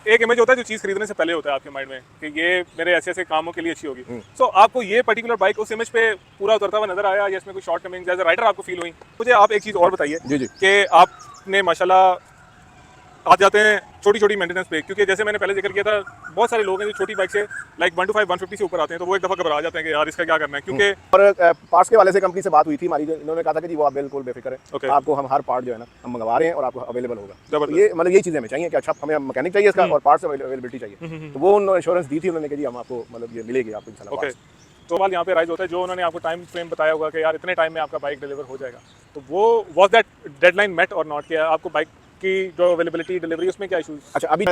एक इमेज होता है जो चीज़ खरीदने से पहले होता है आपके माइंड में कि ये मेरे ऐसे ऐसे कामों के लिए अच्छी होगी। सो आपको ये पर्टिकुलर बाइक उस इमेज पे पूरा उतरता हुआ नजर आया या इसमें कोई shortcoming as a rider आपको फील हुई? मुझे आप एक चीज़ और बताइए जी जी। कि आपने माशाल्लाह आ जाते हैं छोटी छोटी मेंटेनेंस पे, क्योंकि जैसे मैंने पहले जिक्र किया था बहुत सारे लोग हैं जो छोटी बाइक से लाइक 125 150 से ऊपर आते हैं तो वो एक दफ़ा घबरा जाते हैं कि यार इसका क्या करना है, क्योंकि और पास के वाले से कंपनी से बात हुई थी हमारी, जो इन्होंने कहा था कि जी वो आप बिल्कुल बेफिक्र है, ओके आपको हम हर पार्ट जो है ना हम मंगवा रहे हैं और आपको अवेलेबल होगा। तो जबरदस्त। ये मतलब यही चीज़ें हमें चाहिए कि अच्छा हमें मैकेनिक चाहिए इसका और पार्ट्स अवेलेबिलिटी चाहिए। तो वो उन्होंने इंश्योरेंस दी थी उन्होंने कि जी हम आपको मतलब ये मिलेगी आपको इंशाल्लाह ओके। पार्ट्स। तो सवाल यहाँ पे राइज होता है, जो उन्होंने आपको टाइम फ्रेम बताया होगा कि यार इतने टाइम में आपका बाइक डिलीवर हो जाएगा, तो वो वाज दैट डेडलाइन मेट और नॉट? किया आपको बाइक की जो अवेलेबिलिटी डिलीवरी उसमें क्या इशूज? अच्छा अभी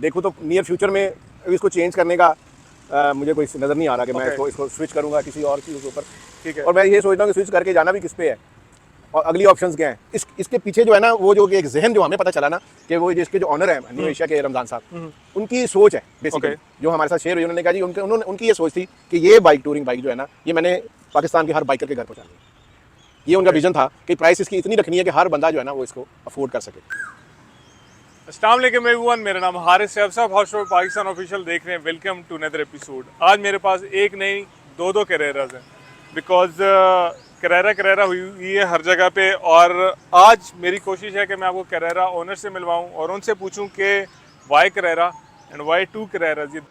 देखूँ तो नियर फ्यूचर में अभी इसको चेंज करने का मुझे कोई नज़र नहीं आ रहा कि मैं ओके इसको स्विच करूँगा किसी और चीज़ के ऊपर। ठीक है। और मैं ये सोचता हूँ कि स्विच करके जाना भी किस पे है और अगली ऑप्शंस क्या हैं। इसके पीछे जो है ना वो जो कि एक जहन जो हमें पता चला ना कि वो जिसके जो ऑनर है न्यू एशिया के रमज़ान साहब, उनकी सोच है बेसिकली जो हमारे साथ शेयर हुई। उन्होंने कहा जी उनकी ये सोच थी कि ये बाइक टूरिंग बाइक जो है ना ये मैंने पाकिस्तान के हर बाइकर के घर पहुँचानी है। ये उनका विजन था कि प्राइस इसकी इतनी रखनी है कि हर बंदा जो है ना वो इसको अफोर्ड कर सके। अस्सलाम वालेकुम एवरीवन, मेरा नाम हारिस है। सब हॉट शॉट पाकिस्तान ऑफिशियल देख रहे हैं। Welcome to another episode. आज मेरे पास एक नहीं दो कैरेराज हैं, बिकॉज कैरेरा हुई है हर जगह पे। और आज मेरी कोशिश है कि मैं आपको कैरेरा ओनर से मिलवाऊं और उनसे पूछूं कि why Carrera and why two Carreras. ये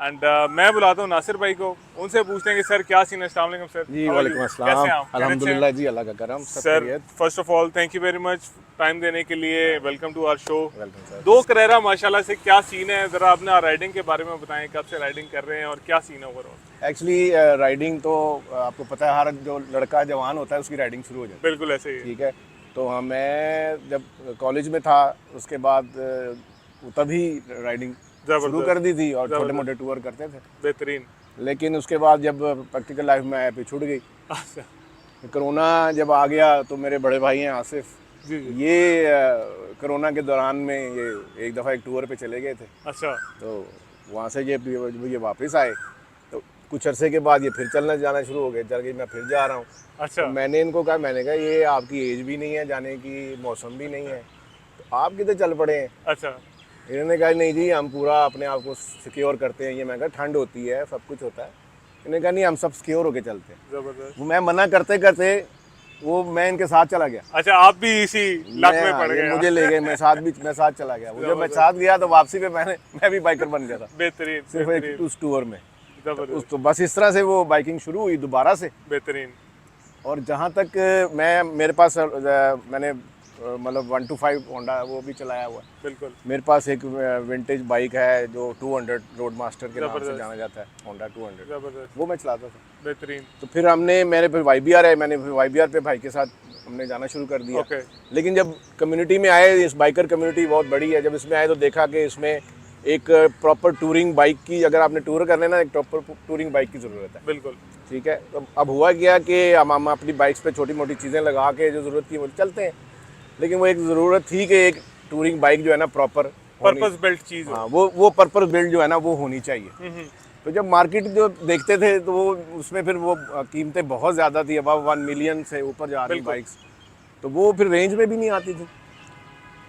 एंड मैं बुलाता हूँ नासिर भाई को, उनसे पूछते हैं कि सर क्या सीन है। अस्सलाम वालेकुम सर। जी How are you? वालेकुम कैसे हैं अस्सलाम, आप? अल्हम्दुलिल्लाह जी, अल्लाह का करम, सब सर खैरियत। First of all thank you very much time देने के लिए। Welcome to our show. Welcome sir. दो कैरेरा माशाल्लाह से क्या सीन है, ज़रा अपना राइडिंग के बारे में बताएं, कब से राइडिंग कर रहे हैं और क्या सीन है ओवरऑल? एक्चुअली राइडिंग तो आपको पता है हर जो लड़का जवान होता है उसकी राइडिंग शुरू हो जाती बिल्कुल ऐसे ही है, है। ठीक है। तो मैं जब कॉलेज में था उसके बाद तभी राइडिंग शुरू कर जबरदस्त दी थी और छोटे जबरदस्त, मोटे टूर करते थे। बेहतरीन। लेकिन उसके बाद जब प्रैक्टिकल लाइफ में आया फिर छूट गई। अच्छा, कोरोना जब आ गया तो मेरे बड़े भाई हैं आसिफ, जी जी। ये कोरोना के दौरान में ये एक दफ़ा एक टूर पे चले गए थे। अच्छा तो वहाँ से ये वापस आए तो कुछ अरसे के बाद ये फिर चलना जाना शुरू हो गए। चल गई मैं फिर जा रहा हूँ। अच्छा तो मैंने इनको कहा, मैंने कहा ये आपकी एज भी नहीं है जाने की, मौसम भी नहीं है, तो आप किधर चल पड़े हैं। अच्छा इन्होंने कहा नहीं जी हम पूरा अपने आप को सिक्योर करते हैं। ये मैं कहा ठंड होती है सब कुछ होता है। इन्होंने कहा नहीं हम सब सिक्योर होके चलते हैं। जबरदस्त। वो मैं मना करते करते वो मैं इनके साथ चला गया। अच्छा आप भी इसी लत में पड़ ये गए? मुझे ले गए, मैं साथ चला गया। वो जब मैं साथ गया तो वापसी पे मैं भी बाइकर बन गया था बेहतरीन सिर्फ एक बेहतरीन उस टूर में। जबरदस्त तो बस इस तरह से वो बाइकिंग शुरू हुई दोबारा से। बेहतरीन। और जहाँ तक मेरे पास मैंने मतलब 125 होंडा वो भी चलाया हुआ है। बिल्कुल मेरे पास एक विंटेज बाइक है जो 200 रोड मास्टर के नाम से जबरदस्त जाना जाता है, होंडा 200, जबरदस्त वो मैं चलाता था। बेहतरीन। तो फिर मेरे फिर YBR है, मैंने फिर YBR पे भाई के साथ हमने जाना शुरू कर दिया। ओके लेकिन जब कम्युनिटी में आए, इस बाइकर कम्युनिटी बहुत बड़ी है, जब इसमें आए तो देखा कि इसमें एक प्रॉपर टूरिंग बाइक की, अगर आपने टूर करना है ना, एक प्रॉपर टूरिंग बाइक की ज़रूरत है, बिल्कुल। ठीक है। तो अब हुआ क्या कि हम अपनी बाइक्स पे छोटी मोटी चीज़ें लगा के जो ज़रूरत की वो चलते हैं। लेकिन वो एक ज़रूरत थी कि एक टूरिंग बाइक जो है ना प्रॉपर पर्पस बिल्ट चीज हो। हाँ वो पर्पस बिल्ड जो है ना वो होनी चाहिए। तो जब मार्केट जो देखते थे तो वो उसमें फिर वो कीमतें बहुत ज़्यादा थी, अबव 1 मिलियन से ऊपर जा रही बिल्कुल। बाइक्स, तो वो फिर रेंज में भी नहीं आती थी।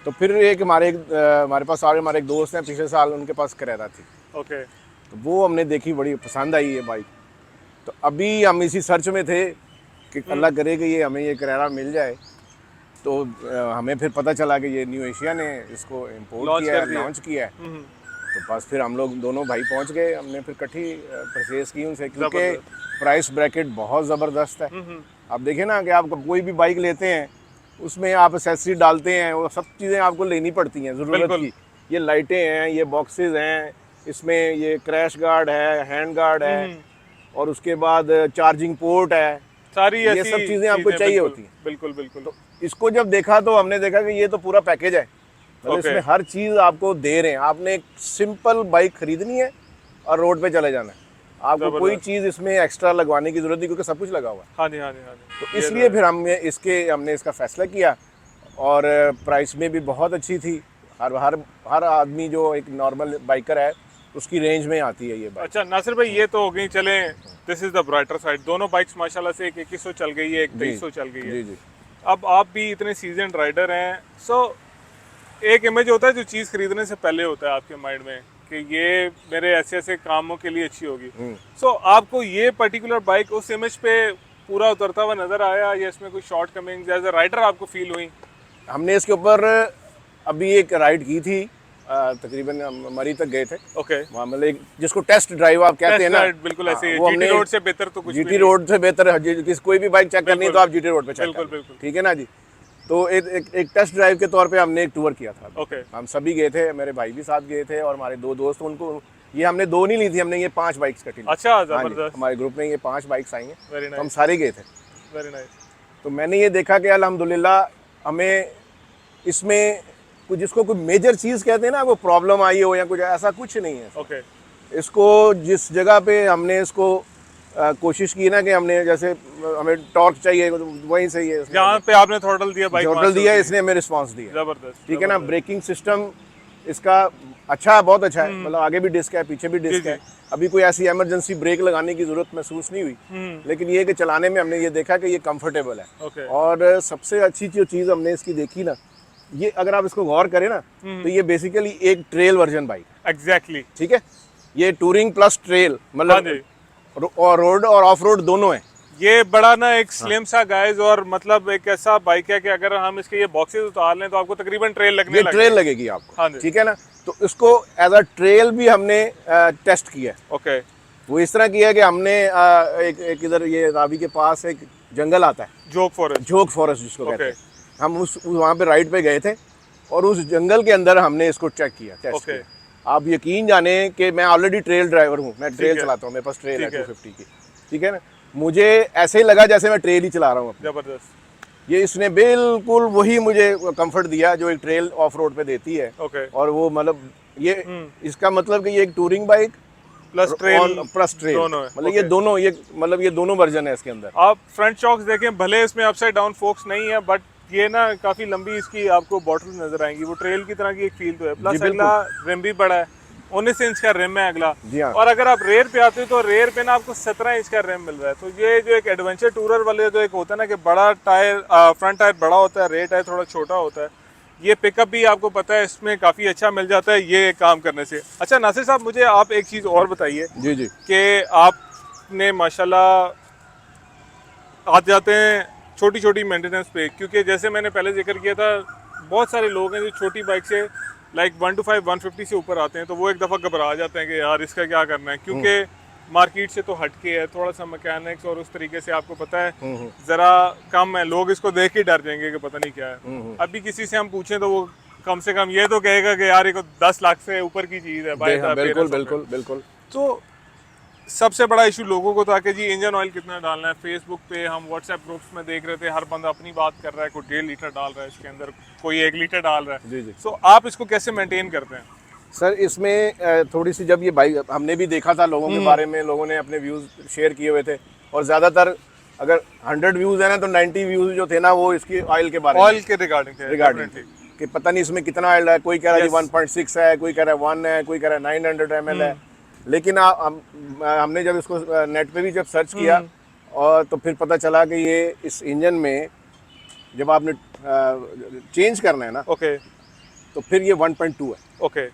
तो फिर हमारे पास हमारे एक दोस्त हैं, पिछले साल उनके पास कैरेरा थी, ओके तो वो हमने देखी, बड़ी पसंद आई ये बाइक। तो अभी हम इसी सर्च में थे कि अल्लाह करे कि ये हमें ये कैरेरा मिल जाए। तो हमें फिर पता चला कि ये न्यू एशिया ने इसको इम्पोर्ट लॉन्च किया कर है, दिया। लॉन्च किया है। तो बस फिर हम लोग दोनों भाई पहुंच गए, हमने फिर इकट्ठी परचेज की उनसे, क्योंकि जबरदस्त। प्राइस ब्रैकेट बहुत ज़बरदस्त है। आप देखें ना कि आप कोई भी बाइक लेते हैं उसमें आप एसेसरी डालते हैं, वो सब चीज़ें आपको लेनी पड़ती हैं ज़रूरत बिल्कुल। की। ये लाइटें हैं, ये बॉक्सेस हैं, इसमें ये क्रैश गार्ड है, हैंड गार्ड है, और उसके बाद चार्जिंग पोर्ट है, सारी ये ऐसी सब चीज़ें आपको चाहिए बिल्कुल, होती हैं। बिल्कुल बिल्कुल। तो इसको जब देखा तो हमने देखा कि ये तो पूरा पैकेज है, मतलब ओके। इसमें हर चीज़ आपको दे रहे हैं। आपने एक सिंपल बाइक खरीदनी है और रोड पे चले जाना है, आपको कोई जबरदस्त। चीज़ इसमें एक्स्ट्रा लगवाने की ज़रूरत नहीं, क्योंकि सब कुछ लगा हुआ है। हाँ जी हाँ जी हाँ जी। तो इसलिए फिर हमने इसका फैसला किया, और प्राइस में भी बहुत अच्छी थी। हर हर हर आदमी जो एक नॉर्मल बाइकर है उसकी रेंज में आती है ये बाइक। अच्छा नासिर भाई, ये तो हो गई, चले this is the brighter side. दोनों बाइक्स माशाल्लाह से एक 2100 चल गई है, एक जी 2300 चल गई है। जी जी अब आप भी इतने सीजन राइडर हैं, सो एक इमेज होता है जो चीज़ खरीदने से पहले होता है आपके माइंड में कि ये मेरे ऐसे ऐसे कामों के लिए अच्छी होगी। सो आपको ये पर्टिकुलर बाइक उस इमेज पे पूरा उतरता हुआ नजर आया, या इसमें कोई shortcomings as a rider आपको फील हुई? हमने इसके ऊपर अभी एक राइड की थी, तकरीबन मरी तक गए थे। ओके। वहाँ मतलब एक जिसको टेस्ट ड्राइव आप कहते हैं ना, बिल्कुल ऐसे ही वो जीटी हमने रोड से बेहतर तो कुछ भी जीटी नहीं। रोड से बेहतर है। कोई भी बाइक चेक करनी है तो आप जीटी रोड पे चेक बिल्कुल, करें, बिल्कुल। ठीक है ना जी। तो एक टेस्ट ड्राइव के तौर पे हमने एक टूर किया था। ओके। हम सभी गए थे, मेरे भाई भी साथ गए थे और हमारे 2 दोस्त, उनको ये हमने 2 नहीं ली थी, हमने ये 5 बाइक्स कटी ली। अच्छा, हाँ जी, जबरदस्त। हमारे ग्रुप में ये 5 बाइक्स आई हैं, वेरी तो हम नाइस, सारे गए थे। Very nice. तो मैंने ये देखा कि अल्हम्दुलिल्लाह हमें इसमें कुछ, जिसको कोई मेजर चीज़ कहते हैं ना, वो प्रॉब्लम आई हो या कुछ, ऐसा कुछ नहीं है। ओके। इसको जिस जगह पे हमने इसको कोशिश की ना कि हमने जैसे हमें टॉर्क चाहिए तो वहीं से ये जहाँ पे आपने थ्रोटल दिया बाइक टोटल दिया है, इसने हमें रिस्पांस दिया। जबरदस्त। ठीक है ना। ब्रेकिंग सिस्टम इसका अच्छा है, बहुत अच्छा है, मतलब आगे भी डिस्क है, पीछे भी डिस्क जी, है। अभी कोई ऐसी इमरजेंसी ब्रेक लगाने की जरूरत महसूस नहीं हुई, लेकिन ये कि चलाने में हमने ये देखा कि ये कंफर्टेबल है। ओके। और सबसे अच्छी जो चीज़ हमने इसकी देखी ना, ये अगर आप इसको गौर करें ना, तो ये बेसिकली एक ट्रेल वर्जन बाइक है। एग्जैक्टली। ठीक है, ये टूरिंग प्लस ट्रेल, हाँ मतलब जी। और रोड और ऑफ रोड दोनों है। ये बड़ा ना एक स्लिम सा गाइस, और मतलब एक ऐसा बाइक है कि अगर हम इसके ये बॉक्सेस उतार लें तो आपको तकरीबन ट्रेल लगने ये लगे। ट्रेल लगेगी आपको। हाँ जी। ठीक है ना। तो इसको एज अ ट्रेल भी हमने टेस्ट किया है। ओके। वो इस तरह किया है कि हमने एक इधर ये रावी के पास एक जंगल आता है, जोक फॉरेस्ट। जोग फॉरेस्ट जिसको कहते ओके। हैं। हम उस वहाँ पे राइड पे गए थे और उस जंगल के अंदर हमने इसको चेक किया, टेस्ट ओके। किया। आप यकीन जाने कि मैं ऑलरेडी ट्रेल ड्राइवर हूँ, मैं ट्रेल है। चलाता हूँ, मेरे पास ट्रेल है ठीक है। 250 की। ठीक है ना। मुझे ऐसे ही लगा जैसे मैं ट्रेल ही चला रहा हूँ अपनी। जबरदस्त। ये इसने बिल्कुल वही मुझे कंफर्ट दिया जो एक ट्रेल ऑफ रोड पे देती है। ओके। और वो मतलब ये इसका मतलब कि ये एक touring bike plus trail plus trail, दोनों है। मतलब ये ओके। दोनों, ये मतलब ये दोनों वर्जन है इसके अंदर। आप फ्रंट शॉक्स देखें, भले इसमें अपसाइड डाउन फोक्स नहीं है, बट ये ना काफी लंबी इसकी आपको बॉटल नजर आएंगी, वो ट्रेल की तरह की एक फील तो है। प्लस बिल्कुल। अगला रिम भी बड़ा है, 19 इंच का रिम है अगला। जी हाँ। और अगर आप रेयर पे आते हो तो रेयर पे ना आपको 17 इंच का रिम मिल रहा है। तो ये जो एक एडवेंचर टूरर वाले जो एक होता है ना कि बड़ा टायर, फ्रंट टायर बड़ा होता है, रेयर टायर थोड़ा छोटा होता है, ये पिकअप भी आपको पता है इसमें काफी अच्छा मिल जाता है ये काम करने से। अच्छा नासिर साहब, मुझे आप एक चीज और बताइए जी जी कि आपने माशाल्लाह आ जाते हैं छोटी छोटी मेंटेनेंस पे, क्योंकि जैसे मैंने पहले जिक्र किया था, बहुत सारे लोग हैं जो छोटी बाइक से लाइक 125 150 से ऊपर आते हैं तो वो एक दफ़ा घबरा जाते हैं कि यार इसका क्या करना है, क्योंकि मार्केट से तो हटके है, थोड़ा सा मैकेनिक्स और उस तरीके से आपको पता है ज़रा कम है, लोग इसको देख ही डर जाएंगे कि पता नहीं क्या है। अभी किसी से हम पूछें तो वो कम से कम ये तो कहेगा कि यार ये 10 लाख से ऊपर की चीज़ है भाई। बिल्कुल बिल्कुल बिल्कुल। तो सबसे बड़ा इशू लोगों को था कि जी इंजन ऑयल कितना डालना है। फेसबुक पे हम व्हाट्सएप ग्रुप्स में देख रहे थे, हर बंदा अपनी बात कर रहा है, कोई 1.5 लीटर डाल रहा है इसके अंदर, कोई 1 लीटर डाल रहा है। जी जी। सो आप इसको कैसे मेंटेन करते हैं? सर इसमें थोड़ी सी, जब ये बाइक हमने भी देखा था लोगों के बारे में, लोगों ने अपने व्यूज़ शेयर किए हुए थे, और ज़्यादातर अगर 100 व्यूज़ है ना तो 90 व्यूज़ जो थे ना वो इसकी ऑयल के बारे में, ऑयल के रिगार्डिंग कि पता नहीं इसमें कितना ऑयल है। कोई कह रहा है 1.6 है, कोई कह रहा है 1 है, कोई कह रहा है 900 ml है। लेकिन हमने जब इसको नेट पे भी जब सर्च किया, और तो फिर पता चला कि ये इस इंजन में जब आपने चेंज करना है ना, ओके तो फिर ये 1.2 है। ओके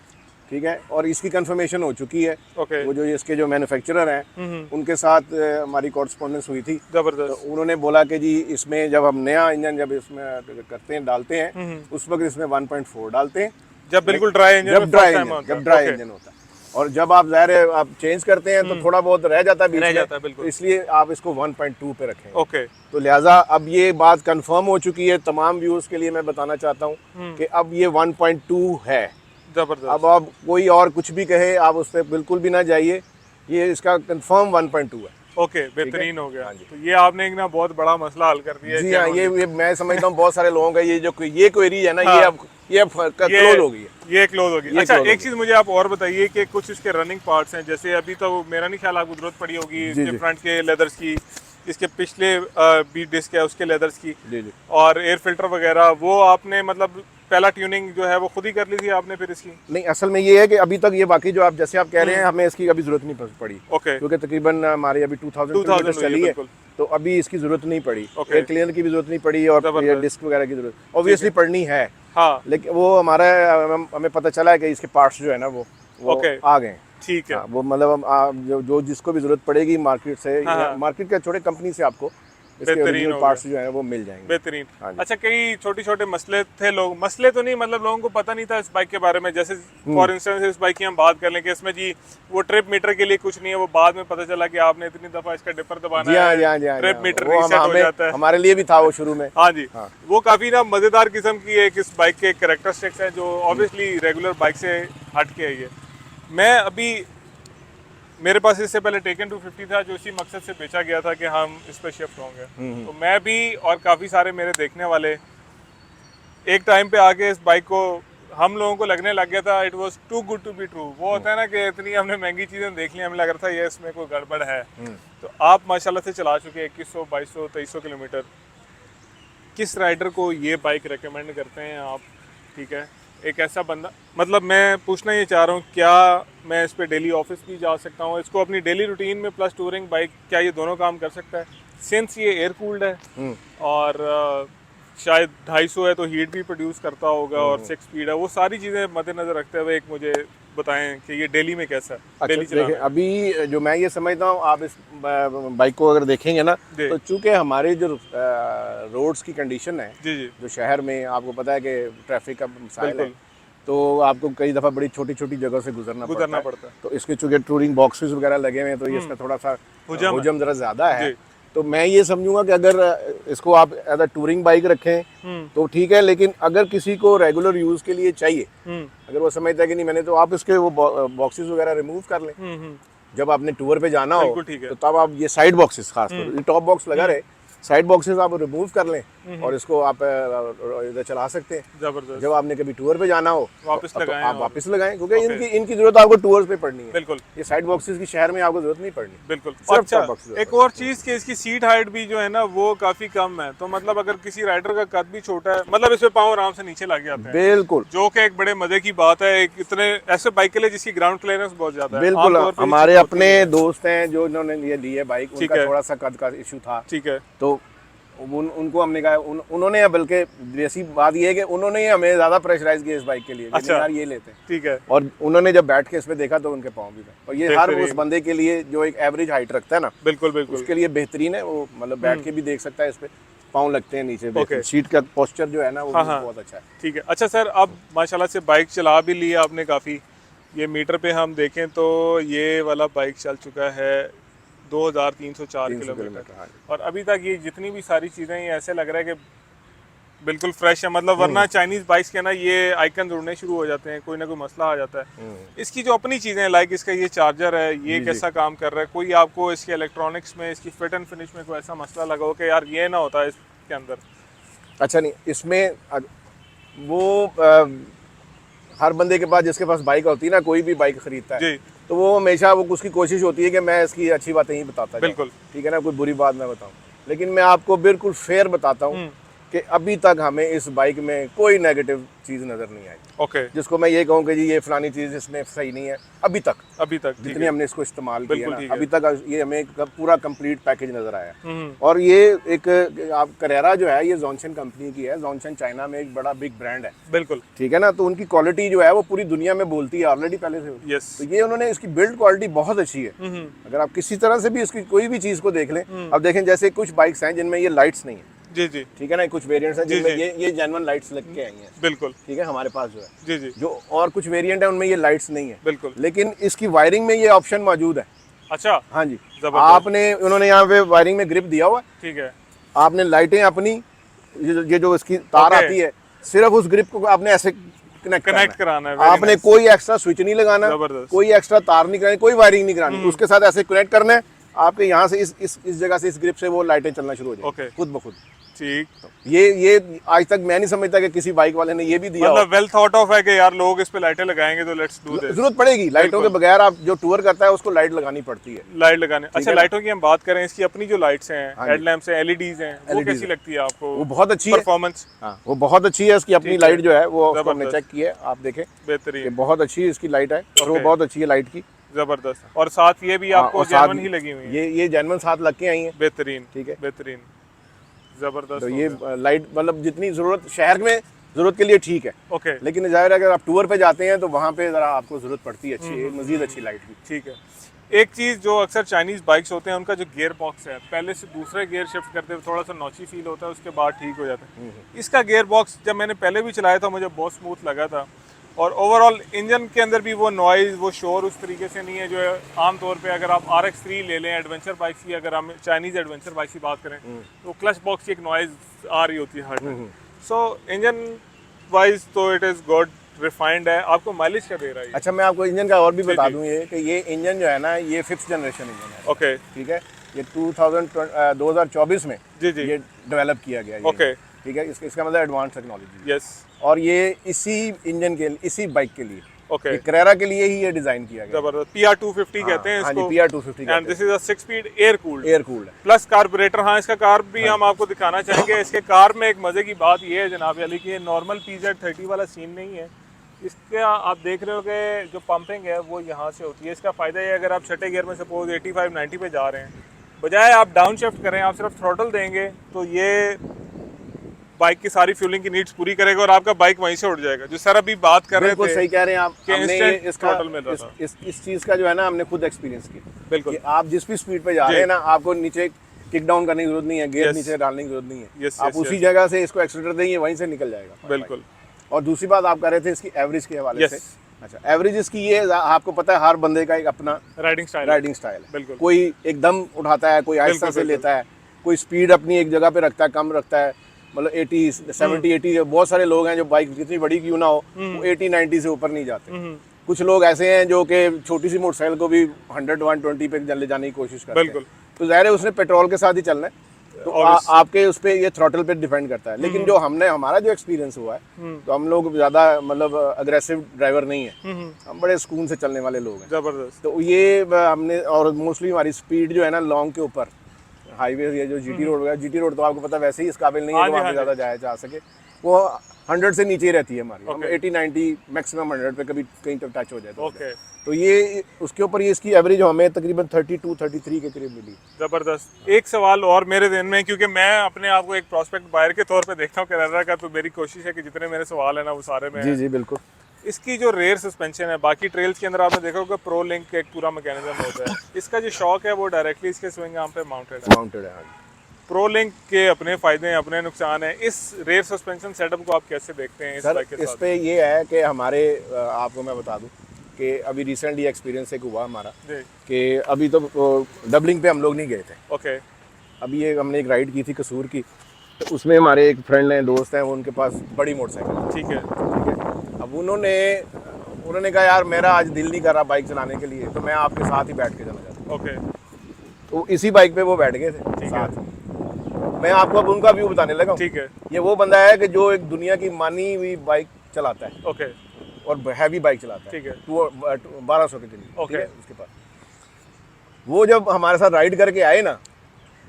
ठीक है। और इसकी कंफर्मेशन हो चुकी है। ओके। वो जो इसके जो मैन्युफैक्चरर हैं उनके साथ हमारी कॉरेस्पॉन्डेंस हुई थी। तो जबरदस्त। उन्होंने बोला कि जी इसमें जब हम नया इंजन जब इसमें करते हैं, डालते हैं, उस वक्त इसमें 1.4 डालते हैं जब बिल्कुल ड्राई इंजन जब ड्राई इंजन होता है। और जब आप ज़ाहिर है आप चेंज करते हैं तो थोड़ा बहुत रह जाता है बीच रह में, जाता है, बिल्कुल। तो इसलिए आप इसको 1.2 पे रखें। ओके, तो लिहाजा अब ये बात कंफर्म हो चुकी है, तमाम व्यूअर्स के लिए मैं बताना चाहता हूँ कि अब ये 1.2 है। जबरदस्त। अब आप कोई और कुछ भी कहे, आप उस पर बिल्कुल भी ना जाइए, ये इसका कंफर्म 1.2 है। ओके, बेहतरीन हो गया। हाँ जी। तो ये आपने एक ना बहुत बड़ा मसला हल कर दिया है। जी हाँ, genuinely। ये मैं समझता हूँ बहुत सारे लोगों का ये क्वेरी है ना, हाँ। ये क्लोज हो गई है। ये क्लोज होगी। ये अच्छा, close एक होगी। चीज़ मुझे आप और बताइए कि कुछ इसके रनिंग पार्ट्स हैं, जैसे अभी तो मेरा नहीं ख्याल आपको जरूरत पड़ी होगी जी, इसके जी। फ्रंट के लेदर्स की, इसके पिछले भी डिस्क है उसके लेदर्स की, जी जी। और एयर फिल्टर वगैरह, वो आपने मतलब पहला ट्यूनिंग जो है वो खुद ही कर ली थी आपने फिर इसकी? नहीं, असल में ये है कि अभी तक ये बाकी जो आप जैसे आप कह रहे हैं, हमें इसकी अभी ज़रूरत नहीं पड़ी, ओके, क्योंकि तकरीबन हमारी अभी 2000 2000 किलोमीटर हुई है, चली है, बिल्कुल। तो अभी इसकी ज़रूरत नहीं पड़ी। ओके। एयर क्लीनर की भी ज़रूरत नहीं पड़ी और ये जबरदस्त। डिस्क वगैरह की ज़रूरत ऑब्वियसली पड़नी है, हाँ, लेकिन वो हमारा हमें पता चला है कि इसके पार्ट्स जो है ना वो ओके, आ गए हैं। ठीक है। हाँ, वो मतलब जो जिसको भी ज़रूरत पड़ेगी मार्केट से, हाँ, हाँ। मार्केट के छोटे कंपनी से आपको इसके बेहतरीन ओरिजिनल हो पार्ट्स जो है वो मिल जाएंगे। बेहतरीन। हाँ जी। अच्छा, कई छोटे छोटे मसले थे, मसले तो नहीं, मतलब लोगों को पता नहीं था इस बाइक के बारे में। जैसे फॉर इंस्टेंस इस बाइक की हम बात कर लें कि इसमें जी वो ट्रिप मीटर के लिए कुछ नहीं है, वो बाद में पता चला कि आपने इतनी दफा इसका डिपर दबाना जी हाँ, जी हाँ, है, जी हाँ, जी ट्रिप हाँ। मीटर वो रीसेट हो जाता है। हमारे लिए भी था वो शुरू में। हाँ जी। हाँ। वो काफी ना मजेदार किस्म की एक इस बाइक के कैरेक्टरिस्टिक्स हैं जो ऑब्वियसली रेगुलर बाइक से हट के आई है। मैं अभी, मेरे पास इससे पहले टेकन 250 था जो इसी मकसद से बेचा गया था कि हम इस पर शिफ्ट होंगे। तो मैं भी और काफ़ी सारे मेरे देखने वाले एक टाइम पे आके इस बाइक को, हम लोगों को लगने लग गया था it was too good to be true. वो होता है ना कि इतनी हमने महंगी चीज़ें देख ली, हमें लग रहा था ये इसमें कोई गड़बड़ है। तो आप माशाल्लाह से चला चुके 2100, 2200, 2300 किलोमीटर। किस राइडर को ये बाइक रेकमेंड करते हैं आप? ठीक है, एक ऐसा बंदा, मतलब मैं पूछना ये चाह रहा हूँ, क्या मैं इस पे डेली ऑफिस भी जा सकता हूँ, इसको अपनी डेली रूटीन में प्लस टूरिंग बाइक, क्या ये दोनों काम कर सकता है? सिंस ये एयर कूल्ड है और शायद 250 है तो हीट भी प्रोड्यूस करता होगा और 6 स्पीड है, वो सारी चीज़ें मद्देनजर रखते हुए एक मुझे बताएं कि ये डेली में कैसा है? अच्छा, डेली देखिए चलाना है। अभी जो मैं ये समझता हूँ, आप इस बाइक को अगर देखेंगे ना, जी। तो चूंकि हमारे जो रोड्स की कंडीशन है, जी जी, जो शहर में आपको पता है कि ट्रैफिक का मसाइल है, बिल्कुल। तो आपको कई दफ़ा बड़ी छोटी छोटी जगह से गुजरना गुजरना पड़ता पड़ता है। तो इसके चूंकि टूरिंग बॉक्सेस वगैरह लगे हुए हैं, तो ये इसका थोड़ा सा हुजम है। हुजम ज़रा ज़्यादा है। जी। तो मैं ये समझूंगा कि अगर इसको आप एज अ टूरिंग बाइक रखें तो ठीक है, लेकिन अगर किसी को रेगुलर यूज़ के लिए चाहिए, अगर वो समझता है कि नहीं मैंने, तो आप इसके वो बॉक्सेस वगैरह रिमूव कर लें। जब आपने टूर पे जाना हो बिल्कुल ठीक है। तो तब आप ये साइड बॉक्सेस, खास तौर पर टॉप बॉक्स लगा रहे, साइड बॉक्सेस आप रिमूव कर लें और इसको आप इधर चला सकते हैं। जबरदस्त। जब आपने कभी टूर पे जाना हो वापस तो लगाएं आप और- वापस लगाएं, क्योंकि ओके। इनकी जरूरत आपको टूर्स पे पड़नी है। बिल्कुल ये साइड बॉक्सेस की शहर में आपको जरूरत नहीं पड़नी। बिल्कुल। सिर्फ अच्छा, top box एक और चीज़ कि इसकी सीट हाइट भी जो है ना वो काफ़ी कम है, तो मतलब अगर किसी राइडर का कद भी छोटा है, मतलब इसमें पाँव आराम से नीचे लग जाते हैं, बिल्कुल जो कि एक बड़े मजे की बात है एक इतने ऐसे बाइक के लिए जिसकी ग्राउंड क्लियरेंस बहुत ज्यादा है। बिल्कुल। आमतौर पे ये हमारे चीज़ होती अपने है। दोस्त हैं जो इन्होंने ये ली है बाइक, ठीक उनका है। थोड़ा सा कद का इशू था, ठीक है। तो उनको हमने कहा, उन्होंने, बल्कि जैसी बात ये है कि उन्होंने हमें ज़्यादा प्रेशराइज किया इस बाइक के लिए कि अच्छा। नहीं यार ये लेते हैं। ठीक है। और उन्होंने जब बैठ के इस पे देखा तो उनके पाँव भी गए। और ये हर बेहतरीन। उस बंदे के लिए जो एक एवरेज हाइट रखता है ना, बिल्कुल बिल्कुल। उसके लिए बेहतरीन है। वो मतलब बैठ के भी देख सकता है इस पे, पाँव लगते हैं नीचे, ओके। सीट का पोस्चर जो है ना वो हाँ, भी हाँ। बहुत अच्छा है। ठीक है। अच्छा सर, अब माशाल्लाह से बाइक चला भी ली आपने काफ़ी, ये मीटर पे हम देखें तो ये वाला बाइक चल चुका है 2304 300 किलोमीटर। किलोमीटर, हाँ। और अभी तक ये जितनी भी सारी चीज़ें, ये ऐसे लग रहा है कि बिल्कुल फ्रेश है, मतलब वरना चाइनीज़ बाइक्स के ना ये आइकन जुड़ने शुरू हो जाते हैं, कोई ना कोई मसला आ जाता है। इसकी जो अपनी चीज़ें हैं, लाइक इसका ये चार्जर है, ये जी, कैसा काम कर रहा है, कोई आपको इसके इलेक्ट्रॉनिक्स में, इसकी फिट एंड फिनिश में कोई ऐसा मसला लगा हो कि यार ये ना होता इसके अंदर? अच्छा, नहीं इसमें वो हर बंदे के पास, जिसके पास बाइक होती है ना, कोई भी बाइक खरीदता है, जी तो वो हमेशा वो उसकी कोशिश होती है कि मैं इसकी अच्छी बातें ही बताता जाऊं। बिल्कुल। ठीक है ना, कोई बुरी बात ना बताऊं। लेकिन मैं आपको बिल्कुल फेयर बताता हूं कि अभी तक हमें इस बाइक में कोई नेगेटिव चीज़ नज़र नहीं आई ओके। जिसको मैं ये कहूँ कि जी ये फलानी चीज़ इसमें सही नहीं है। अभी तक अभी तक ठीक जितनी है। हमने इसको इस्तेमाल किया बिल्कुल ना, ठीक है। अभी तक ये हमें एक पूरा कंप्लीट पैकेज नज़र आया। और ये एक, आप करेरा जो है ये जॉनसन कंपनी की है। जॉनसन चाइना में एक बड़ा बिग ब्रांड है, बिल्कुल। ठीक है ना, तो उनकी क्वालिटी जो है वो पूरी दुनिया में बोलती है ऑलरेडी पहले से। यस। तो ये उन्होंने, इसकी बिल्ड क्वालिटी बहुत अच्छी है। अगर आप किसी तरह से भी इसकी कोई भी चीज़ को देख लें, अब देखें जैसे कुछ बाइक्स हैं जिनमें ये लाइट्स नहीं है, जी जी ठीक है ना, कुछ वेरिएंट्स हैं जी, जिनमें जी। ये जेन्युइन लाइट्स लग के आई हैं, बिल्कुल ठीक है, हमारे पास जो है, जी जी जो और कुछ वेरिएंट है उनमें ये लाइट्स नहीं है, बिल्कुल। लेकिन इसकी वायरिंग में ये ऑप्शन मौजूद है। अच्छा हाँ जी, जबरदस्त। आपने उन्होंने यहाँ पे वायरिंग में ग्रिप दिया हुआ है, ठीक है आपने लाइटें अपनी ये जो इसकी तार ओके। आती है, सिर्फ उस ग्रिप को आपने ऐसे कनेक्ट कनेक्ट करना कराना है, है। very आपने nice। कोई एक्स्ट्रा स्विच नहीं लगाना, जबरदस्त। कोई एक्स्ट्रा तार नहीं करानी, कोई वायरिंग नहीं करानी, उसके साथ ऐसे कनेक्ट करना है, आपके यहाँ से इस जगह से, इस ग्रिप से वो लाइटें चलना शुरू हो जाएगी ओके। खुद ब खुद। ठीक, ये आज तक मैं नहीं समझता कि किसी बाइक वाले ने ये भी दिया हो। मतलब वेल थॉट ऑफ है कि यार लोग इस पे लाइटें लगाएंगे तो लेट्स डू दिस। जरूरत पड़ेगी लाइटों के बगैर, आप जो टूर करता है उसको लाइट लगानी पड़ती है। लाइट लगाने, अच्छा है ना? लाइटों की हम बात करें, इसकी अपनी जो लाइट्स हैं, हाँ जी। हेडलैम्प्स हैं, एलईडीज हैं, वो LEDs कैसी हैं। लगती है आपको? वो बहुत अच्छी है, परफॉर्मेंस हाँ वो बहुत अच्छी है, इसकी अपनी ठीक है। लाइट जो है वो उसको हमने जबरदस्त। चेक की है, आप देखें ये बेहतरीन, बहुत अच्छी है इसकी लाइट है, और वो ओके। बहुत अच्छी है लाइट की। जबरदस्त। और साथ ये भी हाँ, आपको और साथ जेन्युइन ही लगी हुई है? ये जेन्युइन साथ लग के आई है, बेहतरीन, ठीक है। बेहतरीन, जबरदस्त तो हो ये गया। लाइट मतलब जितनी जरूरत शहर में जरूरत के लिए ठीक है, ओके लेकिन जाहिर है अगर आप टूर पे जाते हैं तो वहाँ पे जरा आपको जरूरत पड़ती है अच्छी, मजीद अच्छी लाइट की। ठीक है। एक चीज़ जो अक्सर चाइनीज़ बाइक्स होते हैं, उनका जो गियर बॉक्स है, पहले से दूसरे गियर शिफ्ट करते हुए थोड़ा सा नॉची फील होता है, उसके बाद ठीक हो जाता है। इसका गियर बॉक्स जब मैंने पहले भी चलाया था मुझे बहुत स्मूथ लगा था, और ओवरऑल इंजन के अंदर भी वो नॉइज़, वो शोर उस तरीके से नहीं है जो है आमतौर पे अगर आप RX-3 ले लें एडवेंचर बाइक्स की, अगर हम चाइनीज़ एडवेंचर बाइक्स की बात करें तो क्लच बॉक्स की एक नॉइज़ आ रही होती है हर टाइम। सो इंजन वाइज तो इट इज़ गुड, रिफाइंड है। आपको माइलेज क्या दे रहा है ये? अच्छा मैं आपको इंजन का और भी बता जी। दूं ये कि ये इंजन जो है ना ये 5th जनरेशन इंजन है, ओके ठीक है। ये 2024 में जी जी ये डेवलप किया गया है, ओके। ठीक है। इसका मतलब एडवांस टेक्नोलॉजी, यस और ये इसी इंजन के इसी बाइक के लिए, ओके। ये Carrera के लिए ही ये डिजाइन किया गया है। जबरदस्त। PR250 कहते हैं हाँ जी, इसको, PR250 and this is a 6 speed air cooled air cooled है। Plus carburettor. हाँ इसका कार्ब भी हम आपको दिखाना चाहेंगे। इसके कार्ब में एक मजे की बात ये है जनाब अली कि ये नॉर्मल PZ30 वाला सीन नहीं है। इसका आप देख रहे हो कि जो पंपिंग है वो यहाँ से होती है। इसका फ़ायदा ये अगर आप छठे गियर में सपोज 85-90 पे जा रहे हैं, बजाय आप डाउन शिफ्ट करें, आप सिर्फ थ्रॉटल देंगे तो ये बाइक की सारी फ्यूलिंग की नीड्स पूरी करेगा और आपका बाइक वहीं से उड़ जाएगा। जो सर अभी बात कर रहे बिल्कुल थे सही कह रहे हैं आप। कि हमने instant इसका throttle मिल रहा था। इस चीज़ का जो है ना हमने खुद एक्सपीरियंस किया। बिल्कुल। कि आप जिस भी स्पीड पे जा रहे हैं ना, आपको नीचे किक डाउन करने की जरूरत नहीं है, गियर Yes. नीचे डालने की जरूरत नहीं है। Yes, आप yes, उसी yes. जगह से इसको एक्सीलरेटर देंगे, वहीं से निकल जाएगा। बिल्कुल। और दूसरी बात आप कह रहे थे इसकी एवरेज के हवाले Yes. से। अच्छा, एवरेज इसकी ये आपको पता है हर बंदे का एक अपना राइडिंग स्टाइल राइडिंग स्टाइल है। बिल्कुल। कोई एकदम उठाता है, कोई आहिस्ता बिल्कुल, से बिल्कुल। लेता है, कोई स्पीड अपनी एक जगह पे रखता है, कम रखता है, मतलब 80 70 80। बहुत सारे लोग हैं जो बाइक जितनी बड़ी क्यों ना हो वो 80 90 से ऊपर नहीं जाते। कुछ लोग ऐसे हैं जो कि छोटी सी मोटरसाइकिल को भी 100 120 पे ले जाने की कोशिश करते हैं। बिल्कुल। तो जाहिर है उसने पेट्रोल के साथ ही चलना है, तो आपके उस पे ये थ्रॉटल पे डिपेंड करता है। लेकिन जो हमारा जो एक्सपीरियंस हुआ है, तो हम लोग ज़्यादा मतलब अग्रेसिव ड्राइवर नहीं है, हम बड़े सुकून से चलने वाले लोग हैं। जबरदस्त। तो ये हमने, और मोस्टली हमारी स्पीड जो है ना लॉन्ग के ऊपर हाईवे, ये जो GT रोड है, GT रोड तो आपको पता वैसे ही इस काबिल नहीं है हाँ कि जी, वहाँ पे हाँ ज़्यादा जाया जा सके, वो 100 से नीचे ही रहती है हमारी। हम Okay. 80 90 मैक्सिमम 100 पे कभी कहीं तक टच हो जाए तो ओके तो ये उसके ऊपर ये इसकी एवरेज हमें तकरीबन 32 33 के करीब मिली। जबरदस्त। एक सवाल और मेरे दिन में, क्योंकि मैं अपने आप को एक प्रोस्पेक्ट बायर के तौर पे देखता हूँ Carrera का, तो मेरी कोशिश है कि जितने मेरे सवाल है ना वो सारे में जी जी बिल्कुल। इसकी जो रेयर सस्पेंशन है, बाकी ट्रेल्स के अंदर आपने देखा होगा प्रो लिंक का एक पूरा मैकेनिज्म होता है, इसका जो शॉक है वो डायरेक्टली इसके स्विंग आर्म पे माउंटेड है। माउंटेड है। प्रो लिंक के अपने फायदे हैं, अपने नुकसान हैं। इस रेयर सस्पेंशन सेटअप को आप कैसे देखते हैं इस सर बाइक के इस साथ? पे ये है कि हमारे आपको मैं बता दूं कि अभी रिसेंटली एक्सपीरियंस एक हुआ हमारा जी कि अभी तो डबलिंग पे हम लोग नहीं गए थे। ओके अभी ये हमने एक राइड की थी कसूर की, तो उसमें हमारे एक फ्रेंड हैं, दोस्त हैं, वो उनके पास बड़ी मोटरसाइकिल, ठीक है ठीक है। अब उन्होंने कहा यार मेरा आज दिल नहीं कर रहा बाइक चलाने के लिए, तो मैं आपके साथ ही बैठ के चला जाता। ओके तो इसी बाइक पे वो बैठ गए थे साथ। मैं आपको अब उनका व्यू बताने लगा हूं। ठीक है ये वो बंदा है कि जो एक दुनिया की मानी हुई बाइक चलाता है ओके और हैवी बाइक चलाता है, ठीक है। 1200 के लिए, ओके। ठीक है उसके पास। वो जब हमारे साथ राइड करके आए ना,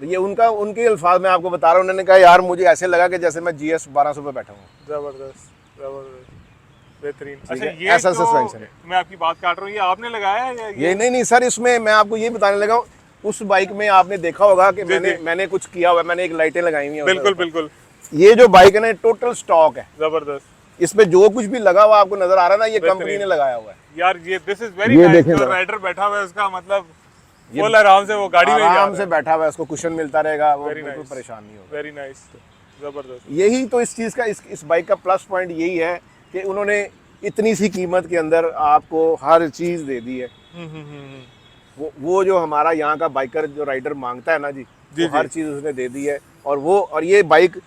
तो ये उनके अल्फाज में आपको बता रहा हूँ, उन्होंने कहा यार मुझे ऐसे लगा कि जैसे मैं GS 1200 पे बैठा हूँ। जबरदस्त जबरदस्त बेहतरीन। अच्छा है, ये ऐसा तो suspension है। मैं आपकी बात काट रहा हूँ, ये आपने लगाया है या ये नहीं सर, इसमें मैं आपको ये बताने लगा हूँ, उस बाइक में आपने देखा होगा कि जी, जी। मैंने कुछ किया हुआ है, मैंने एक लाइटें लगाई हुई हैं बिल्कुल ऊपर। बिल्कुल ये जो बाइक है ना टोटल स्टॉक है, जबरदस्त। इसमें जो कुछ भी लगा हुआ आपको नजर आ रहा है ना, ये बेहतरीन। कंपनी ने लगाया हुआ है। यार ये दिस इज वेरी ये नाइस। देखें जो जरा। राइडर बैठा हुआ है उसका मतलब फुल आराम से वो गाड़ी में ही जा आराम रहा से है। बैठा हुआ है, उसको कुशन मिलता रहेगा, वो Very बिल्कुल nice. परेशान नहीं होगा। Very nice. जबरदस्त। यही तो इस चीज़ का इस बाइक का प्लस पॉइंट यही है कि उन्होंने इतनी सी कीमत के अंदर आपको हर चीज़ दे दी है। वो जो हमारा यहाँ का बाइकर जो राइडर मांगता है ना जी, जी, वो हर चीज़ उसने दे दी है। और ये बाइक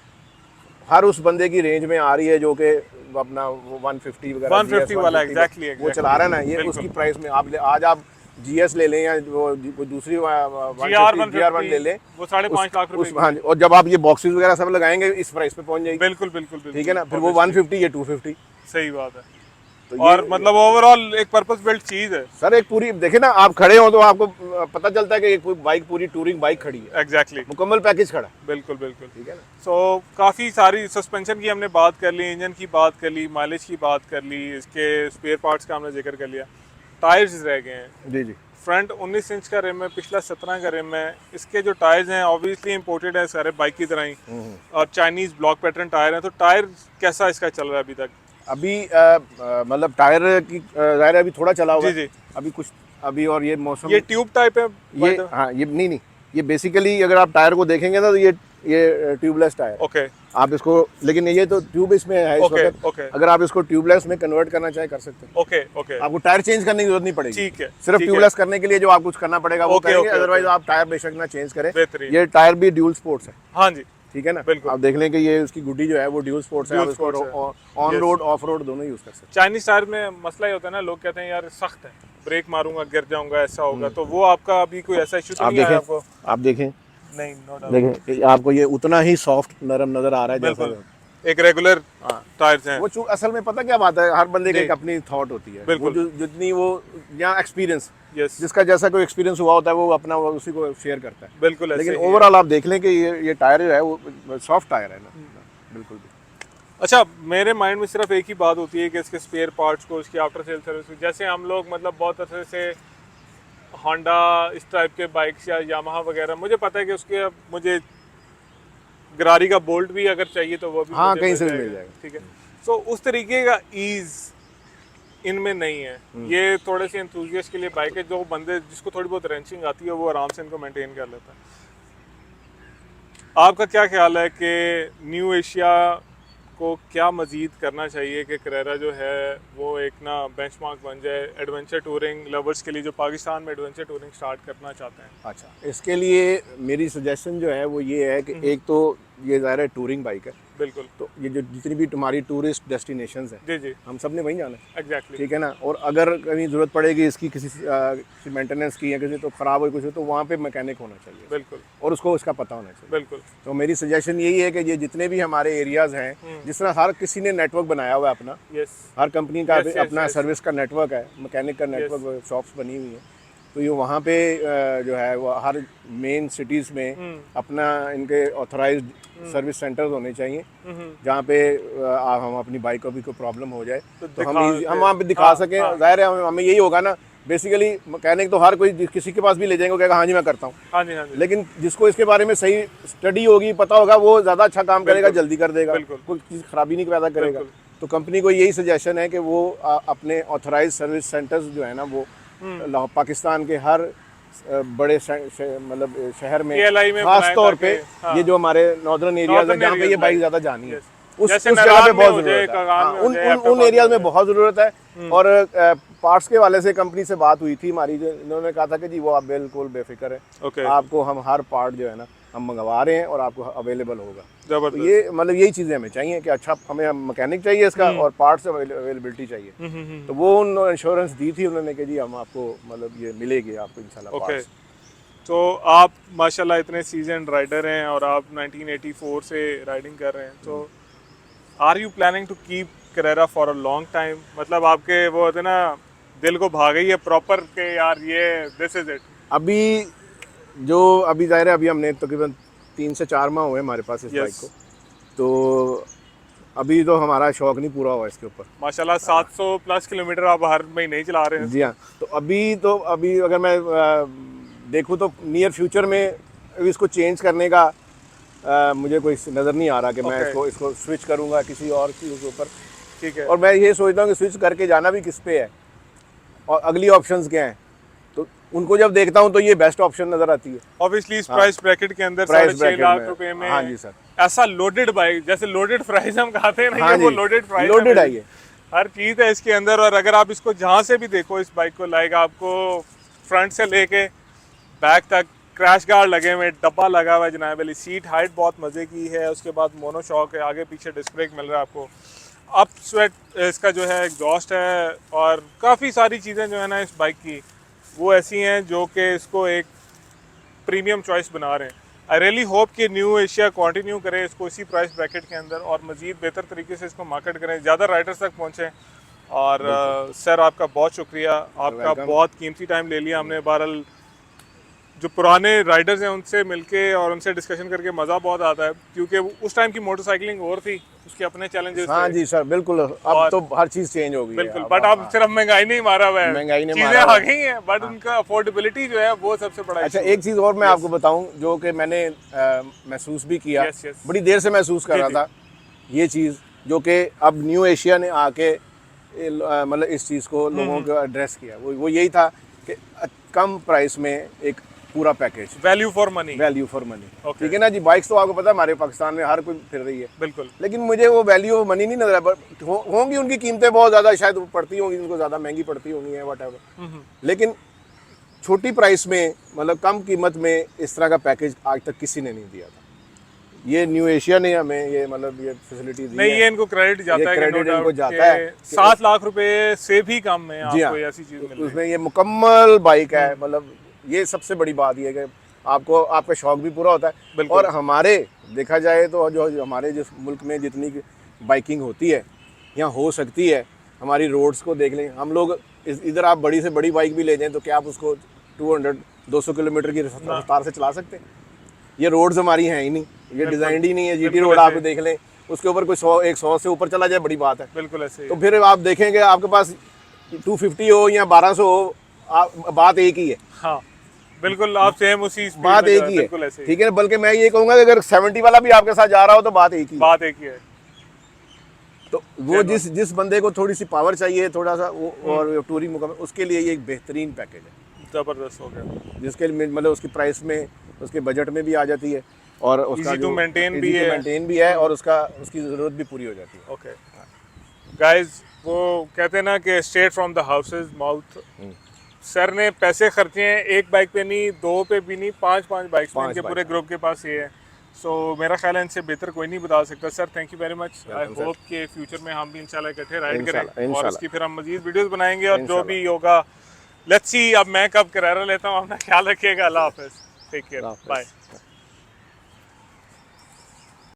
हर उस बंदे की रेंज में आ रही है जो कि अपना वो 150 वगैरह 150 वाला, एग्जैक्टली वो चला रहा है ना, ये बिल्कुल। उसकी प्राइस में आज आप GS ले लें या वो दूसरी GR1 ले लें, वो 5.5 लाख रुपए हाँ, और जब आप ये बॉक्सेस वगैरह सब लगाएंगे इस प्राइस पे पहुंच जाएगी। बिल्कुल बिल्कुल बिल्कुल, ठीक है ना, फिर वो 150 ये 250। सही बात है। तो और मतलब ओवरऑल एक पर्पस बिल्ट चीज है। सर एक पूरी देखे ना, आप खड़े हो तो आपको पता चलता है कि एक बाइक पूरी टूरिंग बाइक खड़ी है, एग्जैक्टली मुकम्मल पैकेज खड़ा है। बिल्कुल बिल्कुल। ठीक है ना। सो काफ़ी सारी सस्पेंशन की हमने बात कर ली, इंजन की बात कर ली, माइलेज की बात कर ली, इसके स्पेयर पार्ट्स का हमने जिक्र कर लिया। टायर्स रह गए हैं। जी जी। फ्रंट 19 इंच का रिम है, पिछला 17 का रिम है। इसके जो टायर्स हैं ऑब्वियसली इंपोर्टेड है सारे बाइक की तरह ही, और चाइनीज ब्लॉक पैटर्न टायर हैं। तो टायर कैसा इसका चल रहा है अभी तक? अभी मतलब टायर की जाहिर है अभी थोड़ा चला हुआ जी है, जी। अभी कुछ अभी, और ये मौसम ये ट्यूब टाइप है ये हाँ, ये नहीं, ये बेसिकली अगर आप टायर को देखेंगे ना तो ये ट्यूबलेस टायर। ओके आप इसको, लेकिन ये तो ट्यूब इसमें है इस ओके वक्त। ओके अगर आप इसको ट्यूबलेस में कन्वर्ट करना चाहे कर सकते हैं। ओके ओके, आपको टायर चेंज करने की जरूरत नहीं पड़ेगी। ठीक है, सिर्फ ठीक है। ट्यूबलेस करने के लिए जो आप कुछ करना पड़ेगा वो ओके, करेंगे, ओके, अदरवाइज ओके। आप टायर बेशक ना चेंज करें। बेहतरीन। ये टायर भी ड्यूल स्पोर्ट्स है। हाँ जी ठीक है ना, बिल्कुल। आप देख लें कि ये उसकी गुड्डी जो है वो ड्यूल स्पोर्ट्स है। आप Dual इसको sports on Yes. Road of road दोनों यूज कर सकते चाइनीज टायर में मसला ये होता है ना, लोग कहते हैं यार सख्त है, ब्रेक मारूंगा गिर जाऊंगा, ऐसा होगा। तो वो आपका अभी कोई ऐसा इशू हैं। तो आप नहीं आया देखें, आपको? आप देखें, नहीं, नो डाउट। देखें आपको ये उतना ही सॉफ्ट नरम नजर आ रहा है बिल्कुल, जैसे एक रेगुलर हाँ। टायर्स हैं। वो असल में पता क्या बात है, हर बंदे की जी। एक अपनी थॉट होती है। बिल्कुल। वो जितनी वो यहाँ एक्सपीरियंस, यस जिसका जैसा कोई एक्सपीरियंस हुआ होता है वो अपना वो उसी को शेयर करता है। बिल्कुल ऐसे लेकिन ही है। ओवरऑल आप देख लें कि ये टायर जो है वो सॉफ्ट टायर है ना, बिल्कुल भी। अच्छा, मेरे माइंड में सिर्फ एक ही बात होती है कि इसके स्पेयर पार्ट्स को, इसकी आफ्टर सेल सर्विस, जैसे हम लोग मतलब बहुत अच्छे से होंडा इस टाइप के बाइक्स या यामाहा वगैरह, मुझे पता है कि उसके मुझे गरारी का बोल्ट भी अगर चाहिए तो वो भी हाँ, मुझे कहीं से भी मिल जाएगा। ठीक है। सो उस तरीके का ईज इनमें नहीं है। ये थोड़े से एंथुसियास्ट के लिए बाइक है, जो बंदे जिसको थोड़ी बहुत रेंचिंग आती है वो आराम से इनको मेंटेन कर लेता है। आपका क्या ख्याल है कि न्यू एशिया को क्या मज़ीद करना चाहिए कि करेरा जो है वो एक ना बेंचमार्क बन जाए एडवेंचर टूरिंग लवर्स के लिए, जो पाकिस्तान में एडवेंचर टूरिंग स्टार्ट करना चाहते हैं? अच्छा, इसके लिए मेरी सजेशन जो है वो ये है कि एक तो ये ज़ाहिर है टूरिंग बाइक है, बिल्कुल। तो ये जो जितनी भी तुम्हारी टूरिस्ट डेस्टिनेशंस हैं जी जी, हम सब ने वहीं जाना है। एग्जैक्टली। ठीक है ना, और अगर कहीं ज़रूरत पड़ेगी इसकी किसी मेंटेनेंस की या किसी तो ख़राब हो कुछ हो, तो वहाँ पे मैकेनिक होना चाहिए बिल्कुल और उसको इसका पता होना चाहिए। बिल्कुल। तो मेरी सजेशन यही है कि ये जितने भी हमारे एरियाज़ हैं, जिस तरह हर किसी ने नेटवर्क बनाया हुआ है अपना, यस हर कंपनी का Yes, yes, अपना yes. सर्विस का नेटवर्क है, मैकेनिक का नेटवर्क, शॉप्स बनी हुई हैं, तो ये वहाँ पे जो है वो हर मेन सिटीज़ में अपना इनके ऑथराइज्ड सर्विस सेंटर्स होने चाहिए, जहाँ पे हम अपनी बाइक को भी कोई प्रॉब्लम हो जाए तो हम वहाँ पे दिखा सकें। ज़ाहिर है हमें यही होगा ना, बेसिकली मैकेनिक तो हर कोई किसी के पास भी ले जाएंगे, वो कहेगा हाँ जी मैं करता हूँ। हाँ जी हाँ जी, लेकिन जिसको इसके बारे में सही स्टडी होगी, पता होगा, वो ज़्यादा अच्छा काम करेगा, जल्दी कर देगा, बिल्कुल। कोई चीज़ खराबी नहीं पैदा करेगा। बिल्कुल। तो कंपनी को यही सजेशन है कि वो अपने ऑथराइज सर्विस सेंटर्स जो है ना वो पाकिस्तान के हर बड़े मतलब शहर में, PLI में खास बनाए तौर ताकि- पे हाँ। ये जो हमारे नॉर्दर्न एरियाज है Northern जहाँ पे ये areas बाइक में। ज़्यादा जानी है, Yes. उस जैसे जगह नगान पे में बहुत हो जाए, ज़रूरत है। कगान हाँ, में हो जाए, उन आपका एरियाज में बात बहुत ज़रूरत है। और पार्ट्स के वाले से कंपनी से बात हुई थी हमारी, जो इन्होंने कहा था कि जी वो आप बिल्कुल बेफिक्र है, ओके, आपको हम हर पार्ट जो है ना हम मंगवा रहे हैं और आपको अवेलेबल होगा। तो जबरदस्त। ये मतलब यही चीज़ें हमें चाहिए कि अच्छा हमें मैकेनिक चाहिए इसका और पार्ट्स अवेलेबिलिटी चाहिए। तो वो उन इंश्योरेंस दी थी उन्होंने कि जी हम आपको मतलब ये मिलेगी आपको इंशाल्लाह ओके। parts। तो आप माशाल्लाह इतने सीजन राइडर हैं और आप 1984 से राइडिंग कर रहे हैं, तो are you planning to keep Carrera for a long time? मतलब आपके वो होते ना दिल को भाग गई है प्रॉपर के यार ये दिस इज इट? अभी जाहिर है अभी हमने तकरीबन 3 से 4 माह हुए हमारे पास इस Yes. बाइक को, तो अभी तो हमारा शौक नहीं पूरा हुआ इसके ऊपर। माशाल्लाह 700 प्लस किलोमीटर आप हर महीने ही चला रहे हैं। जी हाँ, तो अभी अगर मैं देखूँ तो नियर फ्यूचर में इसको चेंज करने का मुझे कोई नज़र नहीं आ रहा कि मैं Okay. इसको स्विच करूँगा किसी और चीज़ के ऊपर। ठीक है। और मैं ये सोचता हूँ कि स्विच करके जाना भी किस पे है और अगली ऑप्शंस क्या हैं। तो उनको जब देखता हूँ तो ये बेस्ट ऑप्शन नजर आती है। ऑब्वियसली इस प्राइस ब्रैकेट के अंदर प्राइस 6.5 ब्रैकेट लाख में। रुपए में हाँ जी सर। ऐसा लोडेड बाइक, जैसे लोडेड फ्राइज हम खाते हैं ना, हाँ ये वो जी, लोडेड फ्राइज loaded है ये। हर चीज है इसके अंदर। और अगर आप इसको जहाँ से भी देखो इस बाइक को, लाइक आपको फ्रंट से लेके बैक तक क्रैश गार्ड लगे हुए, डब्बा लगा हुआ है जनाब वाली, सीट हाइट बहुत मजे की है, उसके बाद मोनो शॉक है, आगे पीछे डिस्क ब्रेक मिल रहा है आपको, अप स्वेट इसका जो है एग्जॉस्ट है, और काफ़ी सारी चीज़ें जो है ना इस बाइक की वो ऐसी हैं जो कि इसको एक प्रीमियम चॉइस बना रहे हैं। आई रियली होप कि न्यू एशिया कंटिन्यू करे इसको इसी प्राइस ब्रैकेट के अंदर और मज़ीद बेहतर तरीके से इसको मार्केट करें, ज़्यादा राइडर्स तक पहुँचें। और सर आपका बहुत शुक्रिया, आपका बहुत कीमती टाइम ले लिया हमने। बहरहाल जो पुराने राइडर्स हैं उनसे मिलके और उनसे डिस्कशन करके मज़ा बहुत आता है, क्योंकि उस टाइम की मोटरसाइकिलिंग और थी, उसके अपने चैलेंजेस हाँ थे। जी सर, बिल्कुल। अब तो हर चीज चेंज हो गई है। बिल्कुल, बट अब सिर्फ महंगाई नहीं मारा हुआ है, महंगाई ने चीजें मारा आ हुआ है। गई हैं, बट उनका अफोर्डेबिलिटी जो है वो सबसे बड़ा अच्छा, issue है। एक चीज और मैं आपको बताऊं जो कि मैंने महसूस भी किया, Yes, yes. बड़ी देर से महसूस कर जी, रहा जी। था ये चीज, जो कि अब न्यू एशिया ने आके मतलब इस चीज को लोगों को एड्रेस किया, वो यही था कि कम प्राइस में एक पूरा package, value for money. Value for money. Okay. ठीक है ना जी। बाइक्स तो आपको पता है हमारे पाकिस्तान में हर कोई फिर रही है, बिल्कुल लेकिन मुझे वो वैल्यू ऑफ मनी नहीं नजर आया। होंगी उनकी कीमतें बहुत ज़्यादा शायद पड़ती होंगी, उनको ज़्यादा महंगी पड़ती होंगी है वट, लेकिन छोटी प्राइस में मतलब कम कीमत में इस तरह का पैकेज आज तक किसी ने नहीं दिया था। ये न्यू एशिया ने हमें ये मतलब ये फैसिलिटी दी नहीं, है। ये इनको क्रेडिट जाता ये है कि क्रेडिट no इनको doubt जाता है कि 7 लाख रुपए से भी कम में जी आपको हाँ, ऐसी चीज मिल रही है। उसमें ये मुकम्मल बाइक है। मतलब ये सबसे बड़ी बात ये है कि आपको आपका शौक भी पूरा होता है। बिल्कुल। और हमारे देखा जाए तो जो हमारे जिस मुल्क में जितनी बाइकिंग होती है, यहाँ हो सकती है, हमारी रोड्स को देख लें हम लोग, इधर आप बड़ी से बड़ी बाइक भी ले जाएं तो क्या आप उसको 200 किलोमीटर की रफ्तार से चला सकते हैं? ये रोड्स हमारी हैं ही नहीं, ये डिजाइन ही नहीं है। जीटी रोड आप देख लें, उसके ऊपर कोई 100 से ऊपर चला जाए बड़ी बात है। बिल्कुल ऐसे ही तो फिर आप देखेंगे आपके पास 250 हो या 1200 हो, बात एक ही है। हाँ बिल्कुल, आप सेम उसी स्पीड बात में एक जा रहे ही हैं, बिल्कुल है, ऐसे ही। ठीक है। बल्कि मैं ये कहूंगा कि अगर 70 वाला भी आपके साथ जा रहा हो तो बात एक ही है। बात एक ही है। तो वो जिस बंदे को थोड़ी सी पावर चाहिए, थोड़ा सा वो और टूरिंग मुकाम, उसके लिए ये एक बेहतरीन पैकेज है, जबरदस्त हो गया। जिसके लिए मतलब उसकी प्राइस में, उसके बजट में भी आ जाती है, और उसका Easy to maintain भी easy to है। maintain भी है, और उसकी ज़रूरत भी पूरी हो जाती है। ओके गाइस, वो कहते हैं ना कि straight from the houses mouth, sir ने पैसे खर्चे हैं एक बाइक पे नहीं, 2 पे भी नहीं, 5 बाइक्स में, इनके पूरे ग्रुप के पास ये है। सो मेरा ख्याल है इनसे बेहतर कोई नहीं बता सकता। Sir thank you very much. I hope कि फ्यूचर में हम भी इंशाल्लाह इकट्ठे राइड करें और इसकी फिर हम मजीद वीडियोस बनाएंगे, और जो भी होगा लेट्स सी। अब मैं कब करारा लेता हूँ, अपना ख्याल रखिएगा। अल्लाह हाफिज़, टेक केयर, बाय।